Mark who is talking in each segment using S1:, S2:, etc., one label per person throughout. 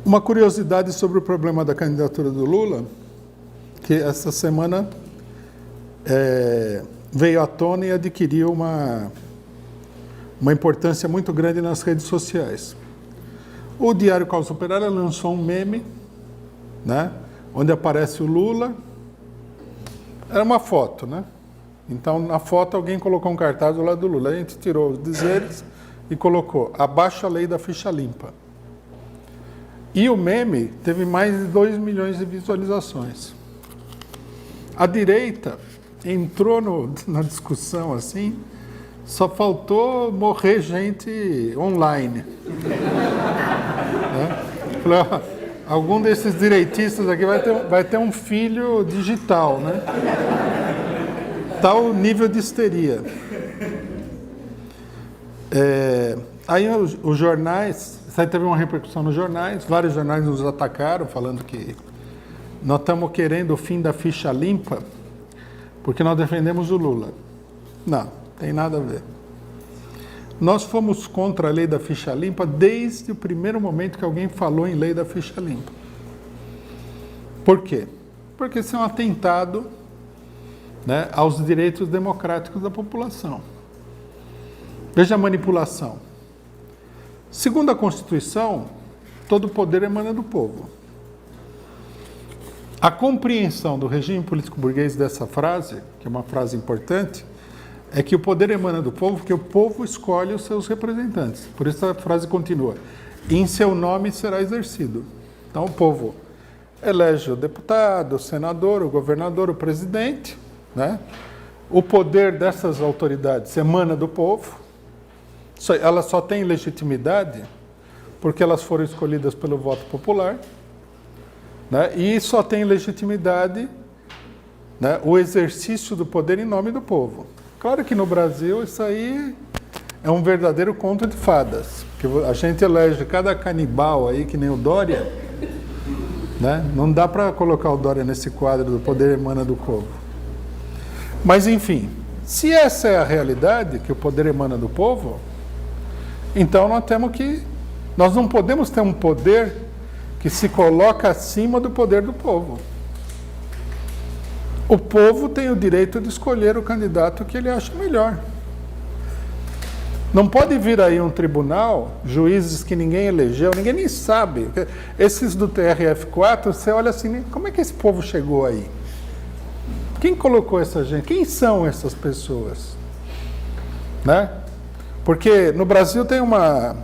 S1: Uma curiosidade sobre o problema da candidatura do Lula, que essa semana veio à tona e adquiriu uma importância muito grande nas redes sociais. O Diário Causa Operária lançou um meme, né, onde aparece o Lula. Era uma foto, né? Então, na foto, alguém colocou um cartaz do lado do Lula. A gente tirou os dizeres e colocou: abaixo a lei da ficha limpa. E o meme teve mais de 2 milhões de visualizações. A direita entrou na discussão assim, só faltou morrer gente online. Né? Falei, ó, algum desses direitistas aqui vai ter um filho digital, né? Tal nível de histeria. Aí os jornais, aí teve uma repercussão nos jornais, vários jornais nos atacaram, falando que nós estamos querendo o fim da ficha limpa porque nós defendemos o Lula. Não, tem nada a ver. Nós fomos contra a lei da ficha limpa desde o primeiro momento que alguém falou em lei da ficha limpa. Por quê? Porque isso é um atentado, né, aos direitos democráticos da população. Veja a manipulação. Segundo a Constituição, todo poder emana do povo. A compreensão do regime político-burguês dessa frase, que é uma frase importante, é que o poder emana do povo, porque o povo escolhe os seus representantes. Por isso a frase continua: em seu nome será exercido. Então o povo elege o deputado, o senador, o governador, o presidente, né? O poder dessas autoridades emana do povo. Elas só têm legitimidade porque elas foram escolhidas pelo voto popular, né? E só tem legitimidade, né, o exercício do poder em nome do povo. Claro que no Brasil isso aí é um verdadeiro conto de fadas, porque a gente elege cada canibal aí, que nem o Dória, né? Não dá para colocar o Dória nesse quadro do poder emana do povo. Mas enfim, se essa é a realidade, que o poder emana do povo, então nós não podemos ter um poder que se coloca acima do poder do povo. O povo tem o direito de escolher o candidato que ele acha melhor. Não pode vir aí um tribunal, juízes que ninguém elegeu, ninguém nem sabe. Esses do TRF4, você olha assim, como é que esse povo chegou aí? Quem colocou essa gente? Quem são essas pessoas? Né? Porque no Brasil tem uma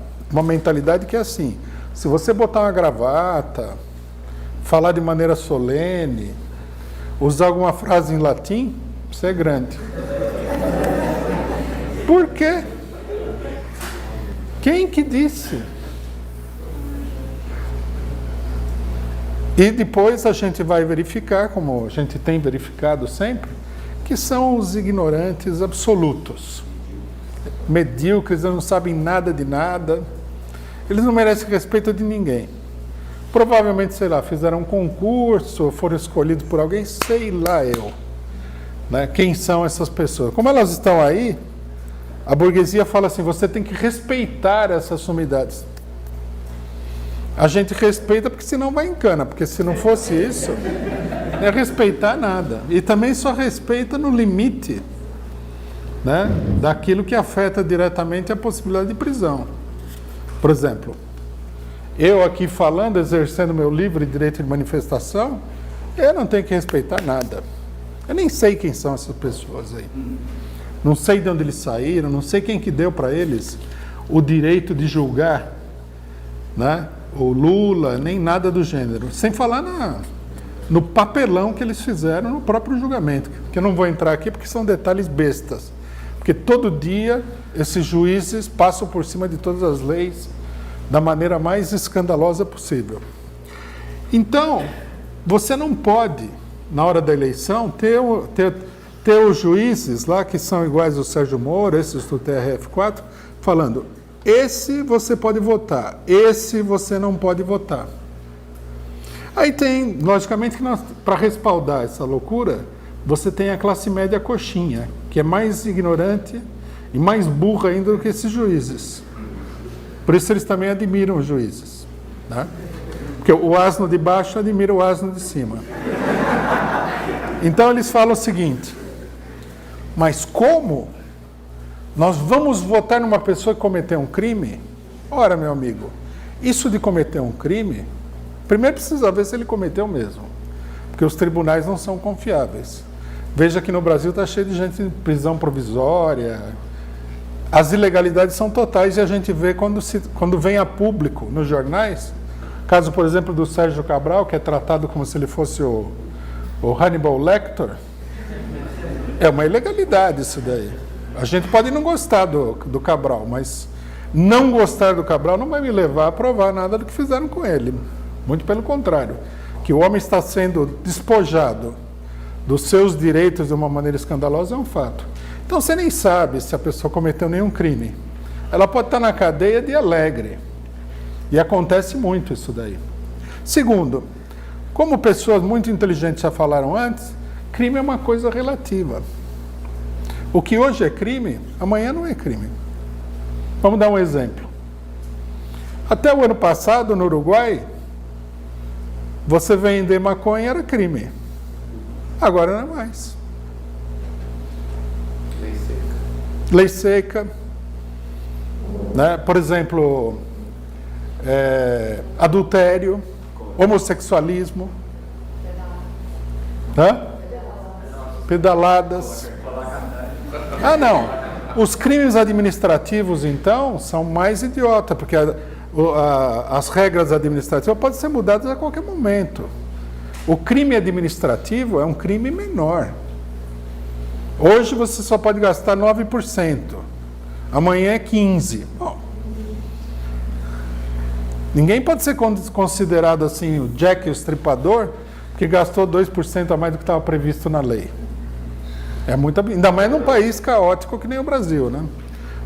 S1: mentalidade que é assim: se você botar uma gravata, falar de maneira solene, usar alguma frase em latim, você é grande. Por quê? Quem que disse? E depois a gente vai verificar, como a gente tem verificado sempre, que são os ignorantes absolutos. Medíocres, eles não sabem nada de nada. Eles não merecem respeito de ninguém. Provavelmente, sei lá, fizeram um concurso, foram escolhidos por alguém, sei lá eu. Né? Quem são essas pessoas? Como elas estão aí, a burguesia fala assim: você tem que respeitar essas sumidades. A gente respeita porque senão vai em cana, porque se não fosse isso, não é respeitar nada. E também só respeita no limite, né, daquilo que afeta diretamente a possibilidade de prisão. Por exemplo, eu aqui falando, exercendo meu livre direito de manifestação, eu não tenho que respeitar nada. Eu nem sei quem são essas pessoas aí. Não sei de onde eles saíram, não sei quem que deu para eles o direito de julgar, né, o Lula, nem nada do gênero. Sem falar no papelão que eles fizeram no próprio julgamento, que eu não vou entrar aqui porque são detalhes bestas. Porque todo dia esses juízes passam por cima de todas as leis da maneira mais escandalosa possível. Então, você não pode, na hora da eleição, ter os juízes lá, que são iguais ao Sérgio Moro, esses do TRF4, falando: esse você pode votar, esse você não pode votar. Aí tem, logicamente, que para respaldar essa loucura, você tem a classe média coxinha, que é mais ignorante e mais burra ainda do que esses juízes. Por isso eles também admiram os juízes, né? Porque o asno de baixo admira o asno de cima. Então eles falam o seguinte: mas como nós vamos votar numa pessoa que cometeu um crime? Ora, meu amigo, isso de cometer um crime, primeiro precisa ver se ele cometeu mesmo, porque os tribunais não são confiáveis. Veja que no Brasil está cheio de gente em prisão provisória. As ilegalidades são totais e a gente vê quando vem a público nos jornais. Caso, por exemplo, do Sérgio Cabral, que é tratado como se ele fosse o Hannibal Lecter. É uma ilegalidade isso daí. A gente pode não gostar do Cabral, mas não gostar do Cabral não vai me levar a provar nada do que fizeram com ele. Muito pelo contrário. Que o homem está sendo despojado dos seus direitos de uma maneira escandalosa é um fato. Então você nem sabe se a pessoa cometeu nenhum crime. Ela pode estar na cadeia de alegre. E acontece muito isso daí. Segundo, como pessoas muito inteligentes já falaram antes, crime é uma coisa relativa. O que hoje é crime, amanhã não é crime. Vamos dar um exemplo. Até o ano passado, no Uruguai, você vender maconha era crime. Agora não é mais. Lei seca. Né? Por exemplo, adultério, homossexualismo, pedaladas. Ah, não. Os crimes administrativos, então, são mais idiota, porque as regras administrativas podem ser mudadas a qualquer momento. O crime administrativo é um crime menor. Hoje você só pode gastar 9%. Amanhã é 15%. Bom, ninguém pode ser considerado assim o Jack o Estripador, que gastou 2% a mais do que estava previsto na lei. É muito, ainda mais num país caótico que nem o Brasil, né?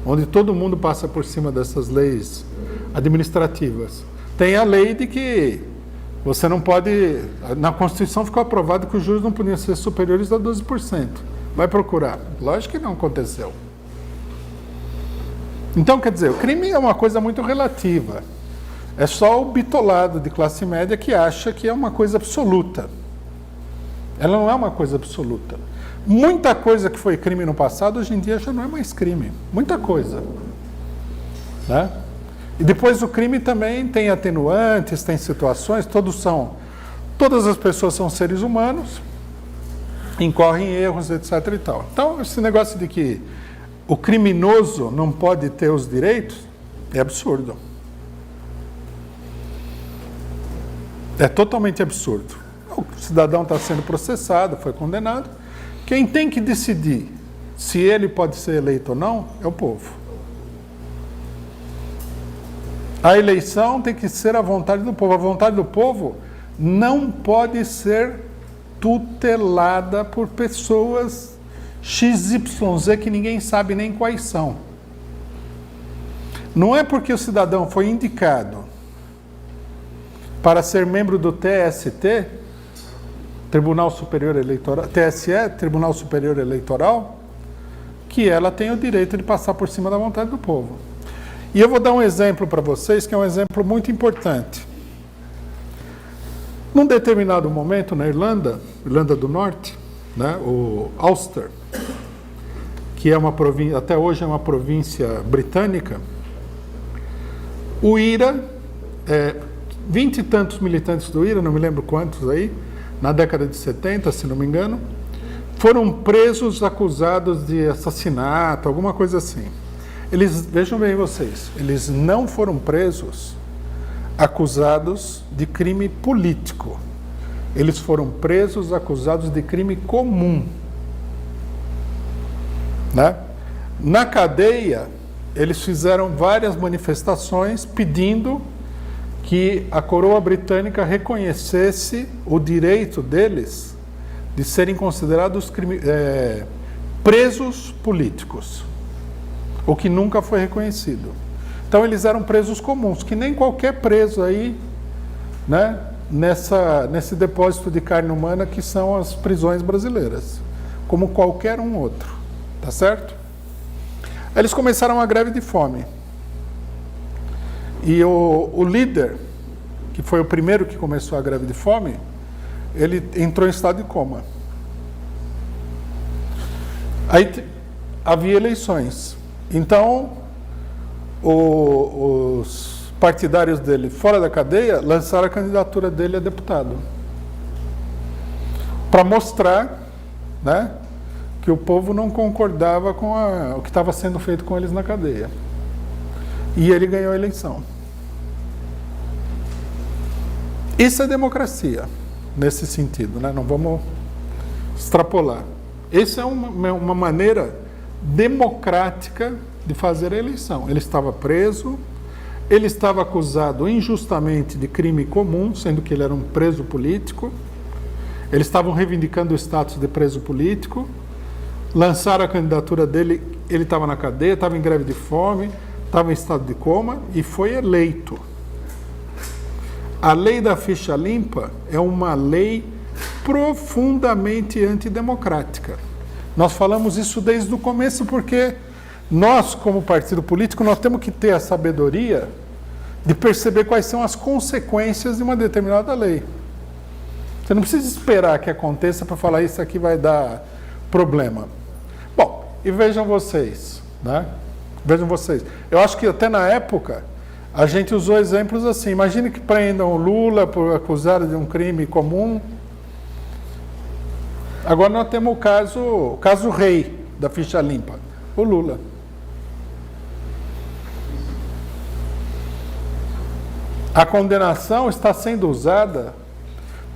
S1: Onde todo mundo passa por cima dessas leis administrativas. Tem a lei de que você não pode... Na Constituição ficou aprovado que os juros não podiam ser superiores a 12%. Vai procurar. Lógico que não aconteceu. Então, quer dizer, o crime é uma coisa muito relativa. É só o bitolado de classe média que acha que é uma coisa absoluta. Ela não é uma coisa absoluta. Muita coisa que foi crime no passado, hoje em dia já não é mais crime. Muita coisa. Né? E depois o crime também tem atenuantes, tem situações, todas as pessoas são seres humanos, incorrem em erros, etc. e tal. Então, esse negócio de que o criminoso não pode ter os direitos é absurdo. É totalmente absurdo. O cidadão está sendo processado, foi condenado. Quem tem que decidir se ele pode ser eleito ou não é o povo. A eleição tem que ser a vontade do povo. A vontade do povo não pode ser tutelada por pessoas XYZ que ninguém sabe nem quais são. Não é porque o cidadão foi indicado para ser membro do TST, Tribunal Superior Eleitoral, TSE, Tribunal Superior Eleitoral, que ela tem o direito de passar por cima da vontade do povo. E eu vou dar um exemplo para vocês, que é um exemplo muito importante. Num determinado momento, na Irlanda do Norte, né, o Ulster, que é uma província, até hoje é uma província britânica, o IRA, 20 e tantos militantes do IRA, não me lembro quantos aí, na década de 70, se não me engano, foram presos acusados de assassinato, alguma coisa assim. Eles, vejam bem vocês, eles não foram presos acusados de crime político. Eles foram presos acusados de crime comum. Né? Na cadeia, eles fizeram várias manifestações pedindo que a coroa britânica reconhecesse o direito deles de serem considerados presos políticos, o que nunca foi reconhecido. Então eles eram presos comuns, que nem qualquer preso aí, né, nesse depósito de carne humana que são as prisões brasileiras, como qualquer um outro, tá certo? Eles começaram a greve de fome. E o líder que foi o primeiro que começou a greve de fome, ele entrou em estado de coma. Aí havia eleições. Então, os partidários dele fora da cadeia lançaram a candidatura dele a deputado. Para mostrar, né, que o povo não concordava com o que estava sendo feito com eles na cadeia. E ele ganhou a eleição. Isso é democracia, nesse sentido, né? Não vamos extrapolar. Essa é uma maneira democrática de fazer a eleição. Ele estava preso, ele estava acusado injustamente de crime comum, sendo que ele era um preso político. Eles estavam reivindicando o status de preso político, lançaram a candidatura dele, ele estava na cadeia, estava em greve de fome, estava em estado de coma e foi eleito. A lei da ficha limpa é uma lei profundamente antidemocrática. Nós falamos isso desde o começo porque nós, como partido político, nós temos que ter a sabedoria de perceber quais são as consequências de uma determinada lei. Você não precisa esperar que aconteça para falar isso aqui vai dar problema. Bom, e vejam vocês, né? Vejam vocês. Eu acho que até na época a gente usou exemplos assim. Imagine que prendam o Lula por acusado de um crime comum. Agora nós temos o caso rei da ficha limpa, o Lula. A condenação está sendo usada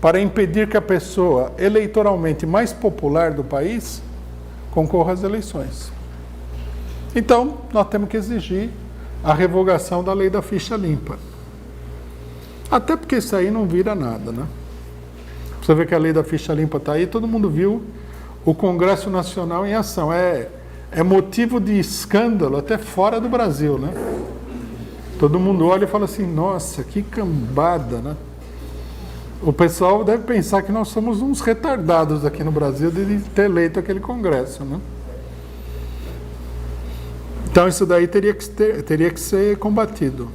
S1: para impedir que a pessoa eleitoralmente mais popular do país concorra às eleições. Então, nós temos que exigir a revogação da lei da ficha limpa. Até porque isso aí não vira nada, né? Você vê que a lei da ficha limpa está aí, todo mundo viu o Congresso Nacional em ação. É motivo de escândalo até fora do Brasil, né? Todo mundo olha e fala assim, nossa, que cambada, né? O pessoal deve pensar que nós somos uns retardados aqui no Brasil de ter eleito aquele Congresso, né? Então isso daí teria que ser combatido.